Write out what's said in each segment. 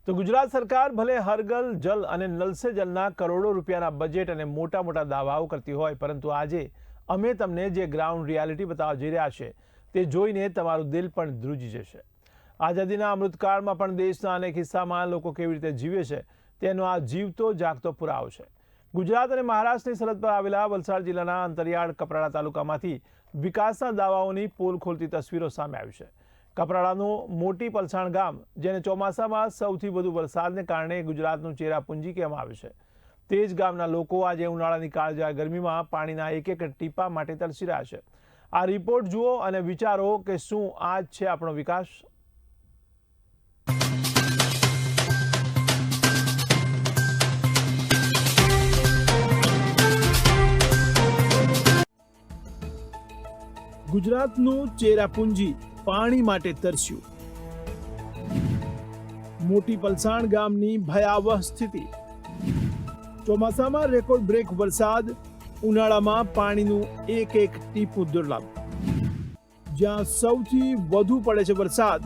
તો ગુજરાત સરકાર ભલે હરગલ જલ અને નલ સે જલના કરોડો રૂપિયાના બજેટ અને મોટા મોટા દાવાઓ કરતી હોય, પરંતુ આજે અમે તમને જે ગ્રાઉન્ડ રિયાલિટી બતાવવા જઈ રહ્યા છે તે જોઈને તમારું દિલ પણ ધ્રુજી જશે। આઝાદીના અમૃતકાળમાં પણ દેશના અનેક હિસ્સામાં લોકો કેવી રીતે જીવે છે તેનો આ જીવતો જાગતો પુરાવો છે। ગુજરાત અને મહારાષ્ટ્રની સરહદ પર આવેલા વલસાડ જિલ્લાના અંતરિયાળ કપરાડા તાલુકામાંથી વિકાસના દાવાઓની પોલ ખોલતી તસવીરો સામે આવી છે। કપરાડાનું મોટી પલસાણ ગામ, જેને ચોમાસામાં સૌથી વધુ વરસાદને કારણે ગુજરાતનું ચેરાપુંજી કહેવામાં આવે છે, તે જ ગામના લોકો આજે ઉનાળાની કાળઝાળ ગરમીમાં પાણીના એક એક ટીપા માટે તરસી રહ્યા છે। આ રિપોર્ટ જુઓ અને વિચારો કે શું આ જ છે આપણો વિકાસ। ગુજરાતનું ચેરાપુંજી પાણી માટે તરસ્યું। મોટી પલસાણ ગામની ભયાવહ સ્થિતિ। ચોમાસામાં રેકોર્ડ બ્રેક વરસાદ, ઉનાળામાં પાણીનું એક એક ટીપું દુર્લભ। જ્યાં સૌથી વધુ પડે છે વરસાદ,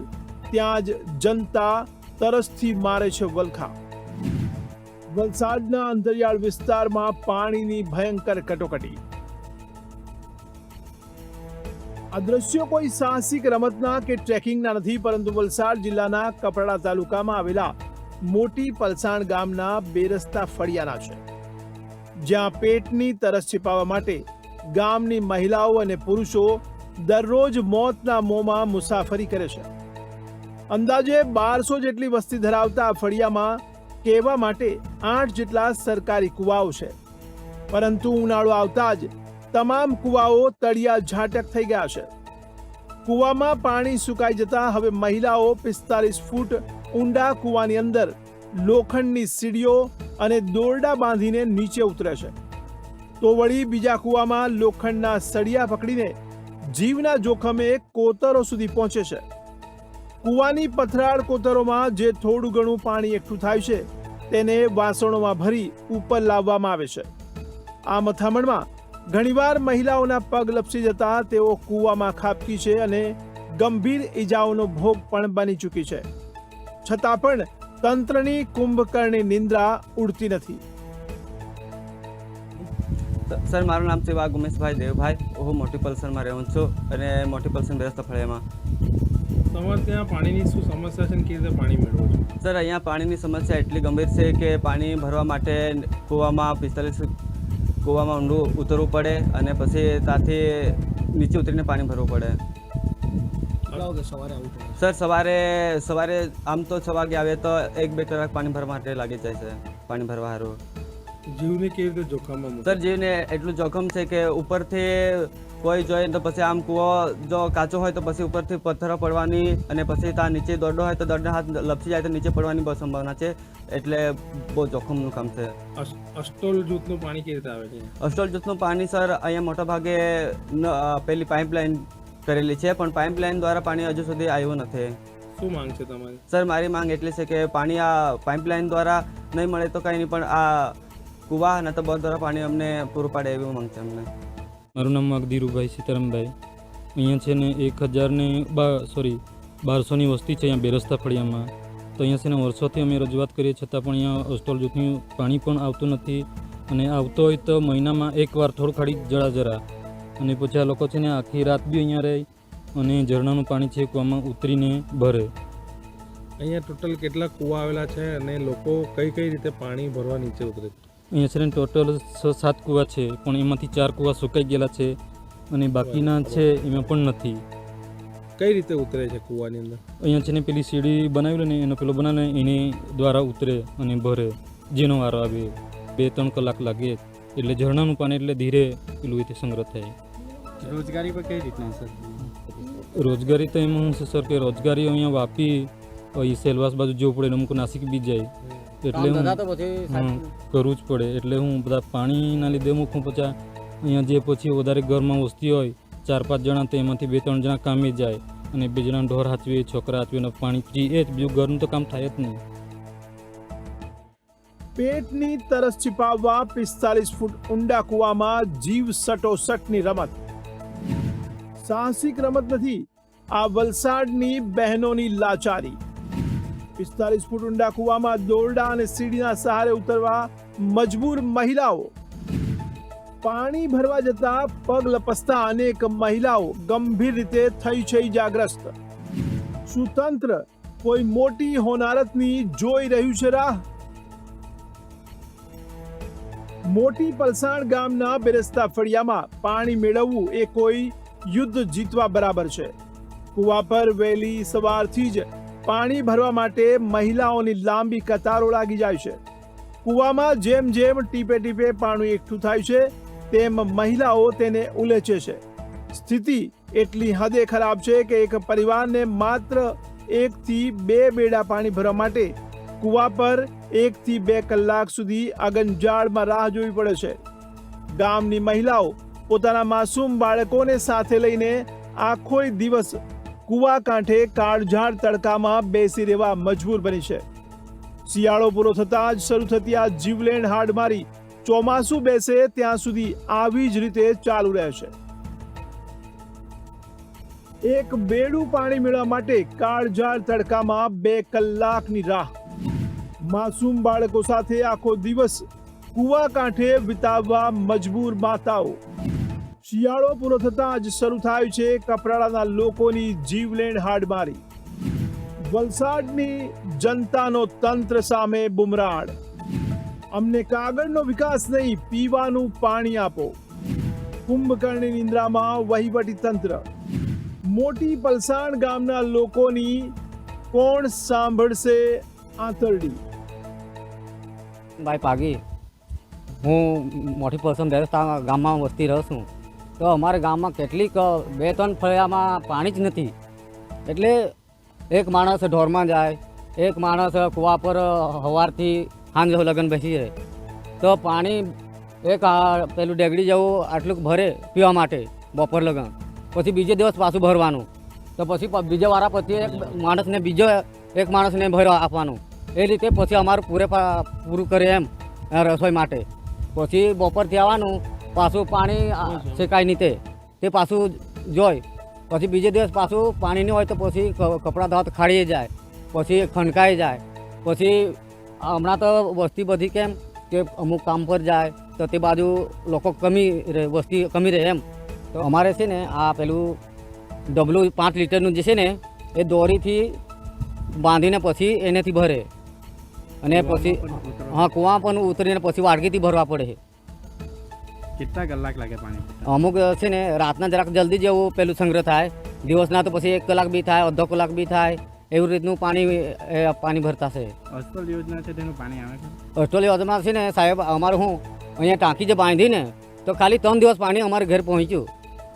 ત્યાં જ જનતા તરસથી મારે છે વલખા। વલસાડના અંતરિયાળ વિસ્તારમાં પાણીની ભયંકર કટોકટી। આ દ્રશ્યો કોઈ સાહસિક રમતના કે ટ્રેકિંગના નથી, પરંતુ વલસાડ જિલ્લાના કપરાડા તાલુકામાં આવેલા મોટી પલસાણ ગામના બેરસ્તા ફળિયાના છે, જ્યાં પેટની તરસ छिपाવવા માટે ગામની મહિલાઓ અને પુરુષો દરરોજ મોતના મોંમાં મુસાફરી કરે છે। અંદાજે 1200 જેટલી વસ્તી ધરાવતા આ ફળિયામાં કહેવા માટે 8 જેટલા સરકારી કુવાઓ છે, પરંતુ ઉનાળો આવતા જ તમામ કુવાઓ તળિયા ઝાટક થઈ ગયા છે। કુવામાં પાણી સુકાઈ જતા હવે મહિલાઓ 45 ફૂટ ઊંડા કુવાની અંદર લોખંડની સીડીઓ અને દોરડા બાંધીને નીચે ઉતરે છે, તો વળી બીજા કુવામાં લોખંડના સળિયા પકડીને જીવના જોખમે કોતરો સુધી પહોંચે છે। કુવાની પથરાળ કોતરોમાં જે થોડું ઘણું પાણી એકઠું થાય છે તેને વાસણોમાં ભરી ઉપર લાવવામાં આવે છે। આ મથામણમાં ઘણીવાર મહિલાઓના પગ લપસી જતા તેઓ કૂવામાં ખાબકી છે અને ગંભીર ઈજાઓનો ભોગ પણ બની ચૂકી છે, છતાં પણ તંત્રની કુંભકર્ણી નિંદ્રા ઉડતી નથી। સર, મારું નામ છે વાઘ ઉમેશભાઈ દેવભાઈ। હું મોટી પલસણમાં રહું છું અને મોટી પલસણ બેરસ્તા ફળિયામાં। તમારે ત્યાં પાણીની શું સમસ્યા છે ને કેવી રીતે પાણી મેળવો છો? સર, અહીંયા પાણીની સમસ્યા એટલી ગંભીર છે કે પાણી ભરવા માટે કૂવામાં 45 કૂવામાં ઊંડું ઉતરવું પડે અને પછી ત્યાંથી નીચે ઉતરીને પાણી ભરવું પડે। સર, સવારે આમ તો 6 વાગે આવે તો 1-2 કલાક પાણી ભરવા માટે લાગી જાય છે, પાણી ભરવા સારું। જીવને કેવી રીતે જોખમમાં? સર, જીવને એટલું જોખમ છે કે ઉપરથી કોઈ જોઈએ તો પછી આમ કૂવો જો કાચો હોય તો પછી ઉપરથી પથ્થરો પડવાની અને પછી ત્યાં નીચે દોરડો હોય તો દોરડા હાથ લપસી જાય તો નીચે પડવાની બહુ સંભાવના છે, એટલે બહુ જોખમનું કામ છે। અસ્ટોલ જૂથનું પાણી કેવી રીતે આવે છે? અસ્ટોલ જૂથનું પાણી સર અહીંયા મોટા ભાગે પેલી પાઇપલાઇન કરેલી છે, પણ પાઇપલાઇન દ્વારા પાણી હજુ સુધી આવ્યું નથી। શું માંગ છે તમારી? સર, મારી માંગ એટલી છે કે પાણી આ પાઇપલાઇન દ્વારા નહીં મળે તો કંઈ નહીં, પણ આ કૂવા ન તો બોર દ્વારા પાણી અમને પૂરું પાડે એવી માંગ છે અમને। મારું નામ મગધીરુભાઈ સીતારામભાઈ। અહીંયા છે ને 1200ની વસ્તી છે અહીંયા બેરસ્તા ફળિયામાં। તો અહીંયા છે ને વર્ષોથી અમે રજૂઆત કરીએ છતાં પણ અહીંયા અસ્ટોલ જૂથનું પાણી પણ આવતું નથી, અને આવતો હોય તો મહિનામાં એકવાર થોડું ખાડી જરા અને પછી આ લોકો છે ને આખી રાત બી અહીંયા રહે અને ઝરણાનું પાણી છે કૂવામાં ઉતરીને ભરે। અહીંયા ટોટલ કેટલા કૂવા આવેલા છે અને લોકો કઈ રીતે પાણી ભરવા નીચે ઉતરે? અહીંયા છે ને ટોટલ 6-7 કૂવા છે, પણ એમાંથી 4 કૂવા સુકાઈ ગયેલા છે અને બાકીના છે એમાં પણ નથી। કઈ રીતે ઉતરે છે કૂવાની અંદર? અહીંયા છે ને પેલી સીડી બનાવેલી ને એનો પેલો બનાવે એની દ્વારા ઉતરે અને ભરે, જેનો વારો આવે 2-3 કલાક લાગે, એટલે ઝરણાનું પાણી એટલે ધીરે પેલું રીતે સંગ્રહ થાય। રોજગારી પર કઈ રીતના સર? રોજગારી તો એમાં શું છે સર કે રોજગારી અહીંયા વાપી સેલવાસ બાજુ જવું પડે, અમુક નાસિક બી જાય, એટલે હું કરવું જ પડે। એટલે હું બધા પાણીના લીધે મૂકું, પછી અહીંયા જે પછી વધારે ઘરમાં વસ્તી હોય 4-5 જણા, તો એમાંથી 2-3 જણા કામે જાય અને 2 જણા ઢોર હાચવે, છોકરા હાચવે અને પાણી પી, એ જ બીજું ઘરનું તો કામ થાય જ નહીં। પેટની તરસ छिपाવવા 45 ફૂટ ઊંડા કૂવામાં જીવ સટોસટની રમત। સાહસિક રમત નથી, આ વલસાડની બહેનોની લાચારી। 45 ફૂટ ઊંડા કૂવામાં દોરડા અને સીડીના સહારે ઉતરવા મજબૂર મહિલાઓ. પાણી ભરવા જતા પગ લપસતા અનેક મહિલાઓ ગંભીર રીતે થઈ છે ઇજાગ્રસ્ત. શું તંત્ર કોઈ મોટી હોનારતની જોઈ રહ્યું છે રાહ? મોટી પલસાણ ગામના બેરસ્તા ફળિયામાં પાણી મેળવવું એ કોઈ યુદ્ધ જીતવા બરાબર છે. કૂવા પર વહેલી સવારથી જ પાણી ભરવા માટે મહિલાઓની લાંબી કતારો લાગી જાય છે. કૂવામાં જેમ જેમ ટીપે ટીપે પાણી એકઠું થાય છે તેમ મહિલાઓ તેને ઉલેચે છે. સ્થિતિ એટલી હદે ખરાબ છે કે એક પરિવારને માત્ર 1 થી 2 બેડા પાણી ભરવા માટે કૂવા પર 1 થી 2 કલાક સુધી અગનજાળમાં રાહ જોવી પડે છે. ગામની મહિલાઓ પોતાના માસૂમ બાળકોને સાથે લઈને આખો દિવસ કૂવા કાંઠે કાળઝાળ તડકામાં બેસી રહેવા મજબૂર બની છે. શિયાળો પૂરો થતાં જ શરૂ થતી આ જીવલેણ હાડમારી ચોમાસું બેસે ત્યાં સુધી આવી જ રીતે ચાલુ રહેશે. એક બેડું પાણી મેળવવા માટે કાળઝાળ તડકામાં 2 કલાકની રાહ. માસૂમ બાળકો સાથે આખો દિવસ કૂવા કાંઠે વિતાવવા મજબૂર માતાઓ. શિયાળો પૂરો થતાં જ શરૂ થાય છે કપરાડાના લોકોની જીવલેણ હાડમારી. વલસાડની જનતાનો તંત્ર સામે બુમરાણ. અમને કાગળનો વિકાસ નહીં, પીવાનું પાણી આપો. કુંભકર્ણની નિંદ્રામાં વહીવટી તંત્ર. મોટી પલસાણ ગામના લોકોની કોણ સાંભળશે આંતરડી? ભાઈ પાગી, હું મોટી પલસાણ બેરસ્તા ગામમાં વસતી રહું છું. તો અમારા ગામમાં કેટલીક 2-3 ફળિયામાં પાણી જ નથી. એટલે એક માણસ ઢોરમાં જાય, એક માણસ કૂવા પર સવારથી સાંજ લગન બેસી જાય. તો પાણી એક પેલું ડેગડી જેવું આટલું ભરે પીવા માટે બપોર લગન, પછી બીજે દિવસ પાછું ભરવાનું. તો પછી બીજા વાળા પછી એક માણસને ભરવા આપવાનું. એ રીતે પછી અમારું પૂરું કરે એમ રસોઈ માટે. પછી બપોરથી આવવાનું, પાછું પાણી શેકાય નહીં તે પાછું જોઈ. પછી બીજે દિવસ પાછું પાણી નહીં હોય તો પછી કપડાં ધોવા ખાડીએ જાય, પછી ખનકાઈ જાય. પછી હમણાં તો વસ્તી બધી કેમ કે અમુક કામ પર જાય તો તે બાજુ લોકો વસ્તી કમી રહે એમ. તો અમારે છે ને આ પેલું ડબલું 5 લીટરનું જે છે ને એ દોરીથી બાંધીને પછી એનેથી ભરે. અને પછી કૂવા પણ ઉતરીને પછી વાડકીથી ભરવા પડે. કેટલા કલાક લાગે પાણી? અમુક છે ને રાતના જરાક જલ્દી જેવું પેલું સંગ્રહ થાય, દિવસના તો પછી 1 કલાક બી થાય, અડધો કલાક બી થાય. એવી રીતનું પાણી ભરતા છે. અસ્ટોલ યોજના છે તેનું પાણી આવે છે? અસ્ટોલ યોજના છે ને સાહેબ, અમારે અહીંયા ટાંકી જે બાંધીને તો ખાલી 3 દિવસ પાણી અમારે ઘર પહોંચ્યું.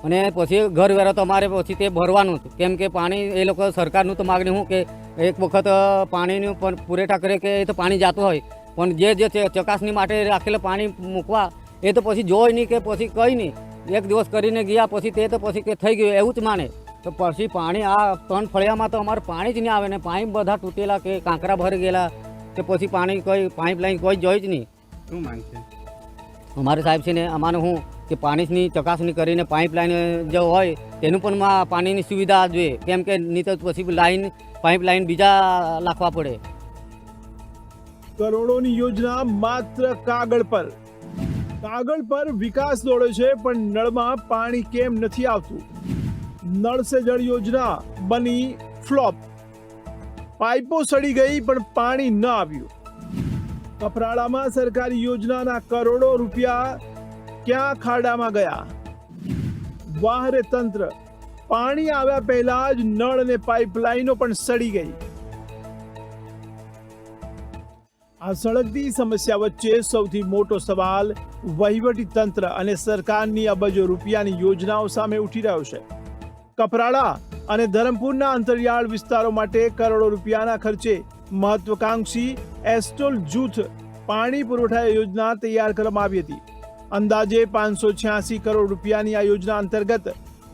અને પછી ઘર વેરો તો અમારે પછી તે ભરવાનું, કેમ કે પાણી એ લોકો સરકારનું તો માગણી શું કે એક વખત પાણીનું પણ પૂરેઠા કરે કે એ તો પાણી જતું હોય, પણ જે ચકાસણી માટે રાખેલું પાણી મૂકવા એ તો પછી જોઈ નહીં કે પછી કંઈ નહીં. એક દિવસ કરીને ગયા પછી તે તો પછી કે થઈ ગયું એવું જ માને. તો પછી પાણી આ 3 ફળિયામાં તો અમારે પાણી જ નહીં આવે ને. પાઇપ બધા તૂટેલા કે કાંકરા ભરી ગયેલા કે પછી પાણી કોઈ પાઇપલાઇન કોઈ જોઈ જ નહીં. શું માંગ છે અમારે સાહેબ છે ને અમારે કે પાણીની ચકાસણી કરીને પાઇપલાઇન જો હોય તેનું પણ પાણીની સુવિધા જોઈએ, કેમ કે નહીં તો પછી પાઇપલાઇન બીજા નાખવા પડે. કરોડોની યોજના માત્ર કાગળ પર વિકાસ દોડે છે, પણ નળમાં પાણી કેમ નથી આવતું? નળ સે જળ યોજના બની ફ્લોપ. પાઇપો સડી ગઈ પણ પાણી ન આવ્યું. કપરાડામાં સરકારી યોજનાના કરોડો રૂપિયા ક્યાં ખાડામાં ગયા? વાહરે તંત્ર. પાણી આવ્યા પહેલા જ નળ અને પાઇપલાઇનો પણ સડી ગઈ. આ સળગતી સમસ્યા વચ્ચે સૌથી મોટો સવાલ વહીવટી તંત્ર અને સરકારની અબજો રૂપિયાની યોજનાઓ સામે ઉઠી રહ્યો છે. કપરાડા અને ધરમપુરના અંતરિયાળ વિસ્તારો માટે કરોડો રૂપિયાના ખર્ચે મહત્વાકાંક્ષી એસ્ટોલ જૂથ પાણી પુરવઠા યોજના તૈયાર કરવામાં આવી હતી. અંદાજે 586 કરોડ રૂપિયાની આ યોજના અંતર્ગત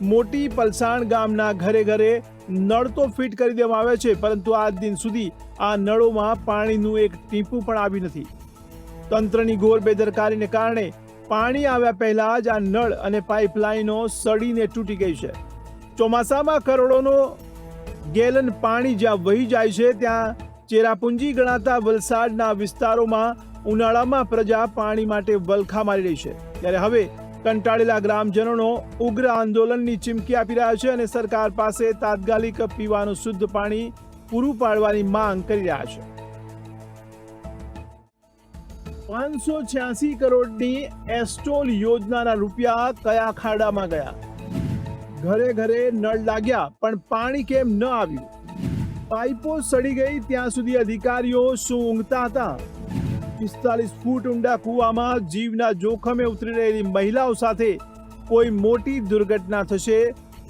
મોટી પલસાણ ગામના ઘરે ઘરે નળ તો ફિટ કરી દેવામાં આવ્યા છે, પરંતુ આજ દિન સુધી આ નળોમાં પાણીનું એક ટીપું પણ આવ્યું નથી. તંત્રની ઘોર બેદરકારીને કારણે પાણી આવ્યા પહેલા જ આ નળ અને પાઇપલાઇનો સડીને તૂટી ગઈ છે. ચોમાસામાં કરોડોનો ગેલન પાણી જ્યાં વહી જાય છે ત્યાં ચેરાપુંજી ગણાતા વલસાડના વિસ્તારોમાં ઉનાળામાં પ્રજા પાણી માટે વલખા મારી રહી છે, ત્યારે હવે કંટાળેલા ગ્રામજનોનો ઉગ્ર આંદોલનની ચીમકી આપી રહ્યા છે અને સરકાર પાસે તાત્કાલિક પીવાનું શુદ્ધ પાણી પૂરું પાડવાની માંગ કરી રહ્યા છે. 586 કરોડની એસ્ટોલ યોજનાના રૂપિયા કયા ખાડામાં ગયા? ઘરે ઘરે નળ લાગ્યા પણ પાણી કેમ ન આવ્યું? પાઇપો સડી ગઈ ત્યાં સુધી અધિકારીઓ શું ઊંઘતા હતા? 45 ફૂટ ઊંડા કૂવામાં જીવના જોખમે ઉતરી રહેલી મહિલાઓ સાથે કોઈ મોટી દુર્ઘટના થશે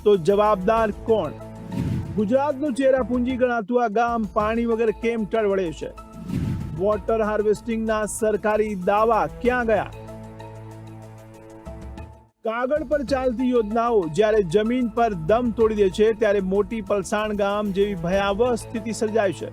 તો જવાબદાર કોણ? ગુજરાતનું ચેરાપુંજી ગણાતું આ ગામ પાણી વગર કેમ ટળવળે છે? વોટર હાર્વેસ્ટિંગના સરકારી દાવા ક્યાં ગયા? કાગળ પર ચાલતી યોજનાઓ જ્યારે જમીન પર દમ તોડી દે છે ત્યારે મોટી પલસાણ ગામ જેવી ભયાવહ સ્થિતિ સર્જાય છે.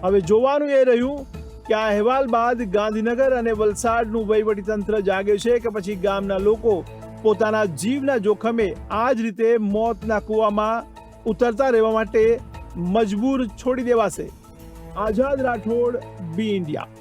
હવે જોવાનું એ રહ્યું કે આ અહેવાલ બાદ ગાંધીનગર અને વલસાડનું વહીવટીતંત્ર જાગે છે કે પછી ગામના લોકો પોતાના જીવના જોખમે આ જ રીતે મોતના કૂવામાં ઉતરતા રહેવા માટે મજબૂર છોડી દેવાશે. આઝાદ રાઠોડ, બી ઇન્ડિયા.